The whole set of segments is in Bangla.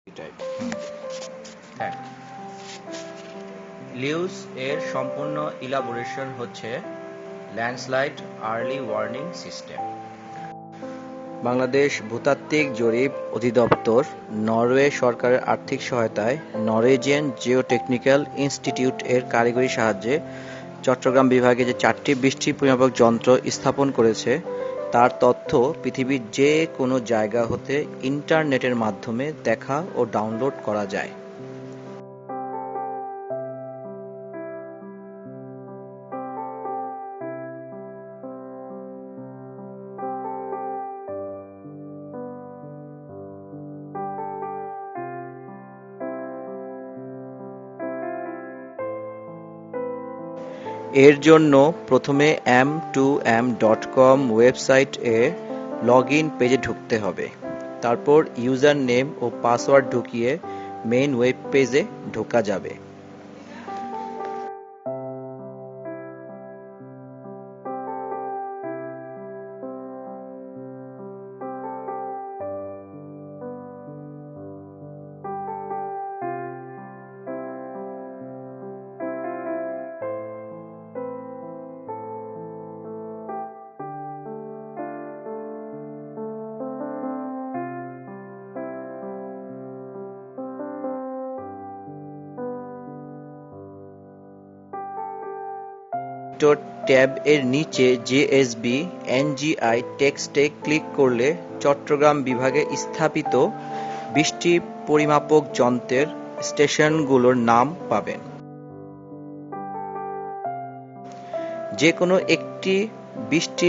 টাইপ। হ্যাঁ, লিউস এর সম্পূর্ণ ইলাবোরেশন হচ্ছে landslide early warning system. Bangladesh ভূতাত্ত্বিক জরিপ অধিদপ্তর নরওয়ে সরকারের আর্থিক সহায়তায় নরওয়েজিয়ান জিওটেকনিক্যাল ইনস্টিটিউট এর কারিগরি সাহায্যে চট্টগ্রাম বিভাগে যে 4টি বৃষ্টি পরিমাপক যন্ত্র স্থাপন করেছে তার তথ্য পৃথিবীর যে কোনো জায়গা হতে ইন্টারনেটের মাধ্যমে দেখা ও ডাউনলোড করা যায়। এর জন্য প্রথমে m2m.com ওয়েবসাইট এ লগইন পেজে ঢুকতে হবে। তারপর ইউজার নেম ও পাসওয়ার্ড ঢুকিয়ে মেইন ওয়েব পেজে ঢোকা যাবে। ট্যাব এর নিচে জেএসবি এনজিআই টেক্সটে ক্লিক করলে চট্টগ্রাম বিভাগে স্থাপিত বৃষ্টি পরিমাপক যন্ত্রের স্টেশনগুলোর নাম পাবেন। যে কোনো একটি বৃষ্টি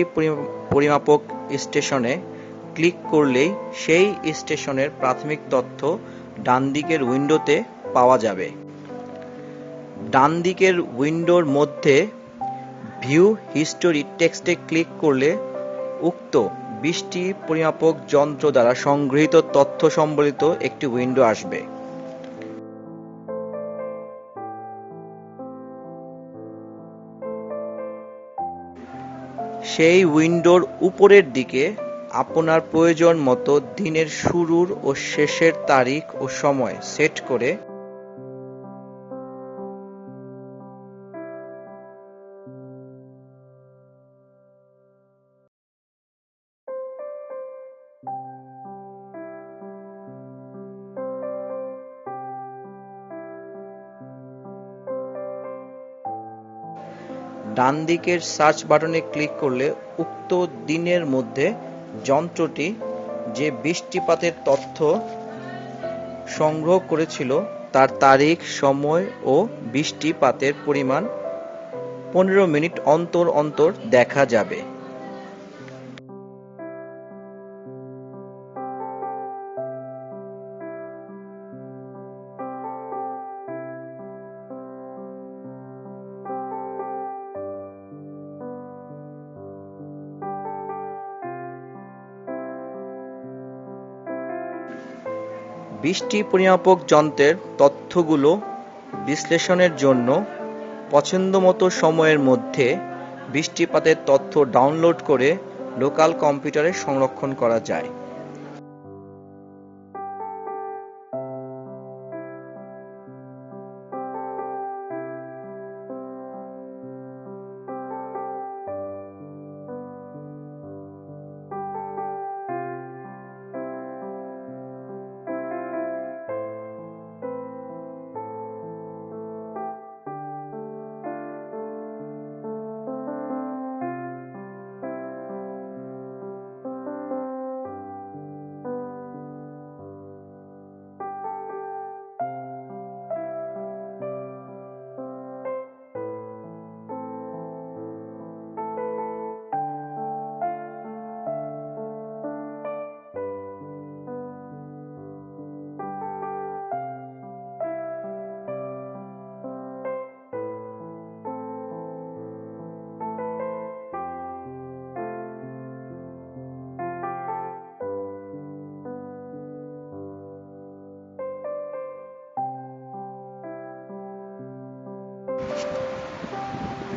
পরিমাপক স্টেশনে ক্লিক করলেই সেই স্টেশনের প্রাথমিক তথ্য ডান দিকের উইন্ডোতে পাওয়া যাবে। ডান দিকের উইন্ডোর মধ্যে ভিউ হিস্টোরি টেক্সটে ক্লিক করলে উক্ত বৃষ্টি পরিমাপক যন্ত্র দ্বারা সংগৃহীত তথ্য সম্বলিত একটি উইন্ডো আসবে। সেই উইন্ডোর উপরের দিকে আপনার প্রয়োজন মতো দিনের শুরুর ও শেষের তারিখ ও সময় সেট করে ডান দিকের সার্চ বাটনে ক্লিক করলে উক্ত দিনের মধ্যে যন্ত্রটি যে বৃষ্টিপাতের তথ্য সংগ্রহ করেছিল তার তারিখ, সময় ও বৃষ্টিপাতের পরিমাণ 15 মিনিট অন্তর অন্তর দেখা যাবে। বৃষ্টি পরিমাপক যন্ত্রের তথ্যগুলো বিশ্লেষণের জন্য পছন্দমতো সময়ের মধ্যে বৃষ্টিপাতের তথ্য ডাউনলোড করে লোকাল কম্পিউটারে সংরক্ষণ করা যায়।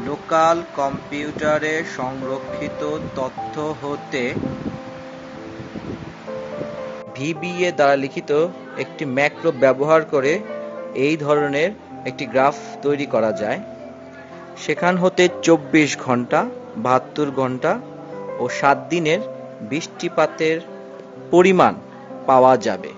লোকাল কম্পিউটারে সংরক্ষিত তথ্য হতে VBA দ্বারা লিখিত একটি ম্যাক্রো ব্যবহার করে এই ধরনের একটি গ্রাফ তৈরি করা যায়। সেখান হতে 24 ঘন্টা, 72 ঘন্টা ও 7 দিনের বৃষ্টিপাতের পরিমাণ পাওয়া যাবে।